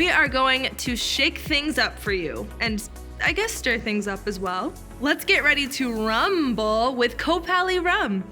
we are going to shake things up for you, and I guess stir things up as well. Let's get ready to rumble with Copalli Rum.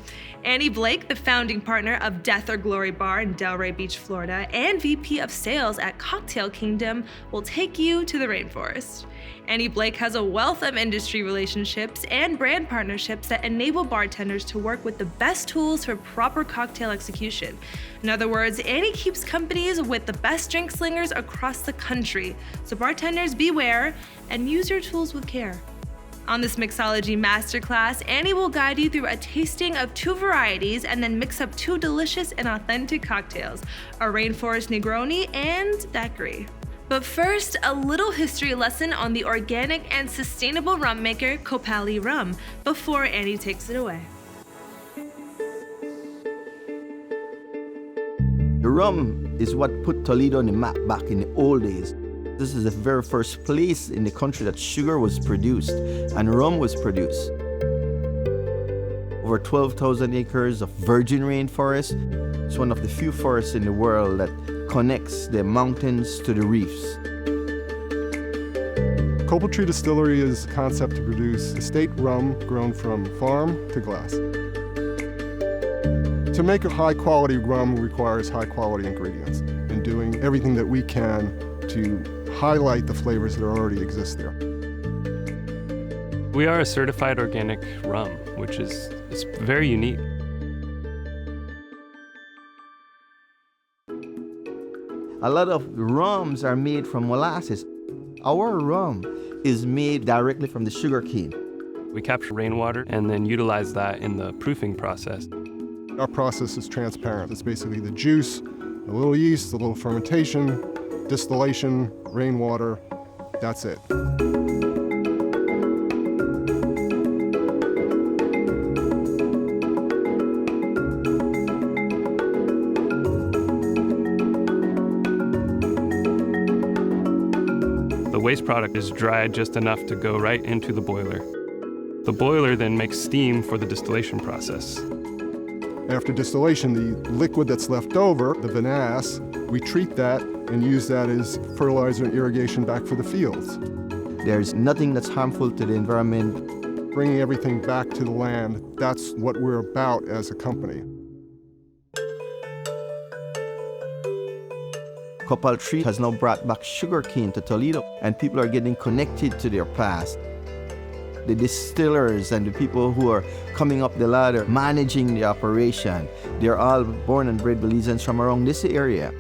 Annie Blake, the founding partner of Death or Glory Bar in Delray Beach, Florida, and VP of Sales at Cocktail Kingdom, will take you to the rainforest. Annie Blake has a wealth of industry relationships and brand partnerships that enable bartenders to work with the best tools for proper cocktail execution. In other words, Annie keeps companies with the best drink slingers across the country. So bartenders, beware and use your tools with care. On this Mixology Masterclass, Annie will guide you through a tasting of 2 varieties and then mix up 2 delicious and authentic cocktails, a rainforest Negroni and Daiquiri. But first, a little history lesson on the organic and sustainable rum maker Copalli Rum before Annie takes it away. The rum is what put Toledo on the map back in the old days. This is the very first place in the country that sugar was produced and rum was produced. Over 12,000 acres of virgin rainforest. It's one of the few forests in the world that connects the mountains to the reefs. Copal Tree Distillery is a concept to produce estate rum grown from farm to glass. To make a high-quality rum requires high-quality ingredients, and doing everything that we can to highlight the flavors that already exist there. We are a certified organic rum, which is very unique. A lot of rums are made from molasses. Our rum is made directly from the sugar cane. We capture rainwater and then utilize that in the proofing process. Our process is transparent. It's basically the juice, a little yeast, a little fermentation, distillation, rainwater, that's it. The waste product is dried just enough to go right into the boiler. The boiler then makes steam for the distillation process. After distillation, the liquid that's left over, the vinasse, we treat that and use that as fertilizer and irrigation back for the fields. There's nothing that's harmful to the environment. Bringing everything back to the land, that's what we're about as a company. Copal Tree has now brought back sugarcane to Toledo, and people are getting connected to their past. The distillers and the people who are coming up the ladder, managing the operation, they're all born and bred Belizeans from around this area.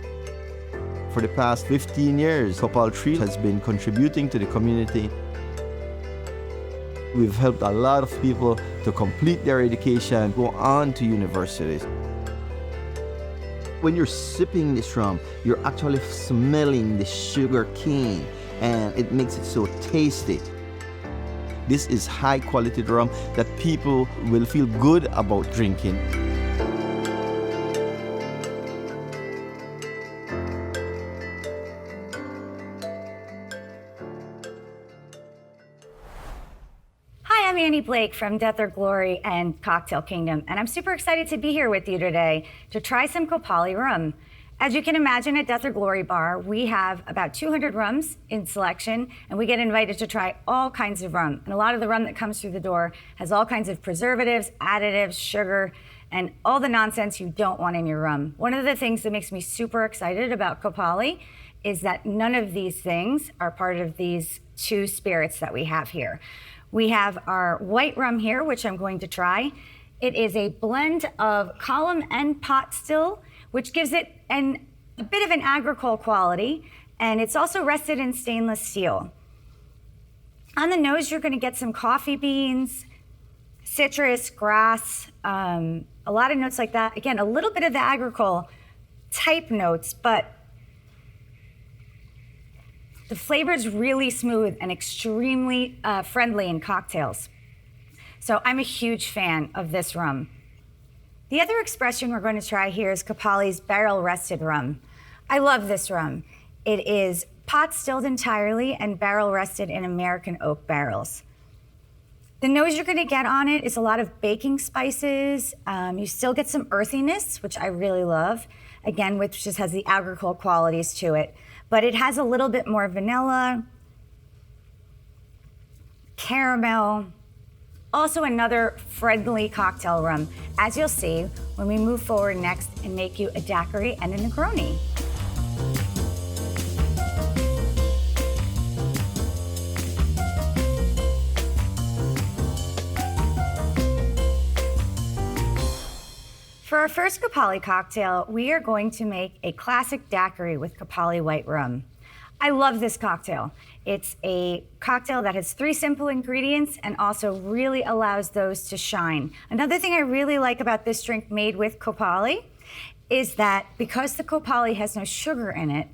For the past 15 years, Copal Tree has been contributing to the community. We've helped a lot of people to complete their education, go on to universities. When you're sipping this rum, you're actually smelling the sugar cane, and it makes it so tasty. This is high quality rum that people will feel good about drinking. Hi, I'm Annie Blake from Death or Glory and Cocktail Kingdom, and I'm super excited to be here with you today to try some Copalli Rum. As you can imagine, at Death or Glory Bar, we have about 200 rums in selection, and we get invited to try all kinds of rum. And a lot of the rum that comes through the door has all kinds of preservatives, additives, sugar, and all the nonsense you don't want in your rum. One of the things that makes me super excited about Copalli is that none of these things are part of these 2 spirits that we have here. We have our white rum here, which I'm going to try. It is a blend of column and pot still, which gives it a bit of an agricole quality, and it's also rested in stainless steel. On the nose, you're gonna get some coffee beans, citrus, grass, a lot of notes like that. Again, a little bit of the agricole type notes, but the flavor's really smooth and extremely friendly in cocktails. So I'm a huge fan of this rum. The other expression we're going to try here is Copalli's barrel rested rum. I love this rum. It is pot stilled entirely and barrel rested in American oak barrels. The nose you're gonna get on it is a lot of baking spices. You still get some earthiness, which I really love. Again, which just has the agricole qualities to it. but it has a little bit more vanilla, caramel, also another friendly cocktail rum, as you'll see when we move forward next and make you a daiquiri and a Negroni. For our first Copalli cocktail, we are going to make a classic daiquiri with Copalli white rum. I love this cocktail. It's a cocktail that has 3 simple ingredients and also really allows those to shine. Another thing I really like about this drink made with Copalli is that because the Copalli has no sugar in it,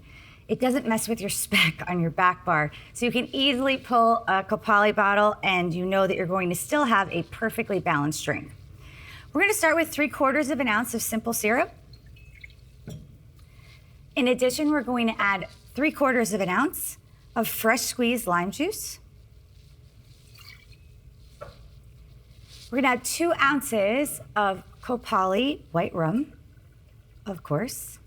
it doesn't mess with your spec on your back bar. So you can easily pull a Copalli bottle and you know that you're going to still have a perfectly balanced drink. We're gonna start with 3/4 of an ounce of simple syrup. In addition, we're going to add 3/4 of an ounce of fresh squeezed lime juice. We're gonna add 2 ounces of Copalli white rum, of course.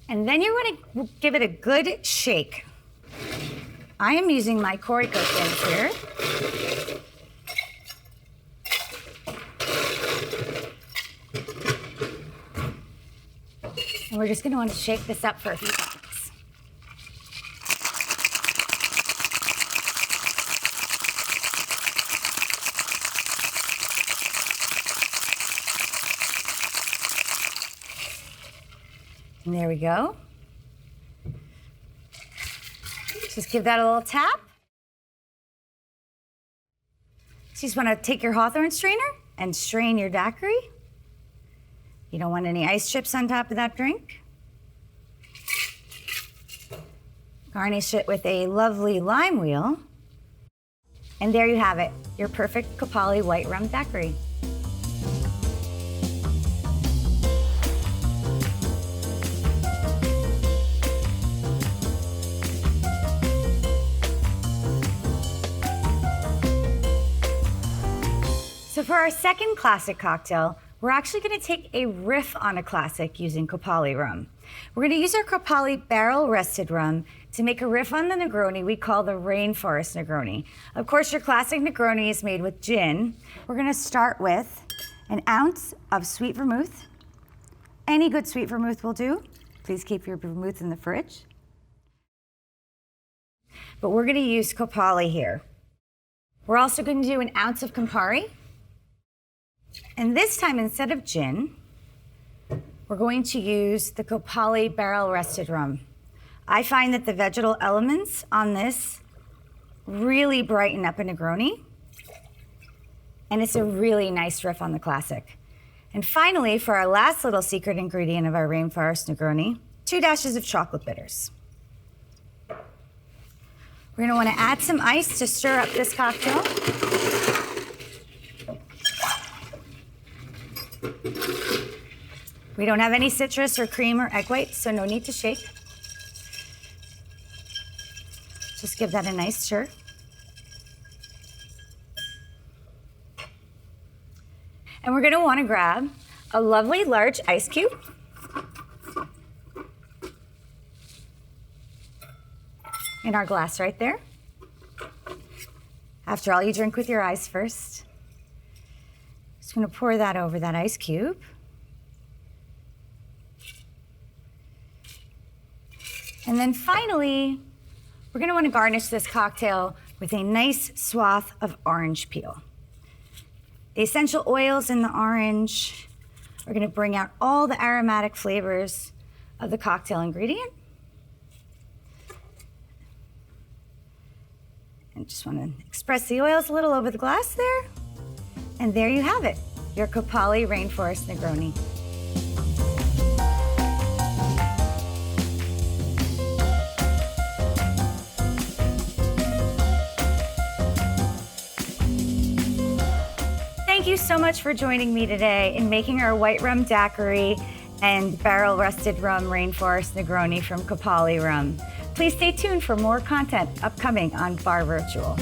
And then you're gonna give it a good shake. I am using my Courico tins here. And we're just going to want to shake this up for a few seconds. And there we go. Just give that a little tap. So you just want to take your Hawthorne strainer and strain your daiquiri. You don't want any ice chips on top of that drink. Garnish it with a lovely lime wheel. And there you have it, your perfect Copalli white rum daiquiri. So for our second classic cocktail, we're actually gonna take a riff on a classic using Copalli rum. We're gonna use our Copalli barrel rested rum to make a riff on the Negroni we call the Rainforest Negroni. Of course, your classic Negroni is made with gin. We're gonna start with an ounce of sweet vermouth. Any good sweet vermouth will do. Please keep your vermouth in the fridge. But we're gonna use Copalli here. We're also gonna do an ounce of Campari. And this time, instead of gin, we're going to use the Copalli barrel rested rum. I find that the vegetal elements on this really brighten up a Negroni, and it's a really nice riff on the classic. And finally, for our last little secret ingredient of our Rainforest Negroni, 2 dashes of chocolate bitters. We're gonna wanna add some ice to stir up this cocktail. We don't have any citrus or cream or egg whites, so no need to shake. Just give that a nice stir. And we're gonna wanna grab a lovely large ice cube. In our glass right there. After all, you drink with your eyes first. Just gonna pour that over that ice cube. And then finally, we're gonna wanna garnish this cocktail with a nice swath of orange peel. The essential oils in the orange are gonna bring out all the aromatic flavors of the cocktail ingredient. And just wanna express the oils a little over the glass there. And there you have it, your Copalli Rainforest Negroni. Thank you so much for joining me today in making our white rum daiquiri and barrel rested rum Rainforest Negroni from Copalli Rum. Please stay tuned for more content upcoming on Bar Virtual.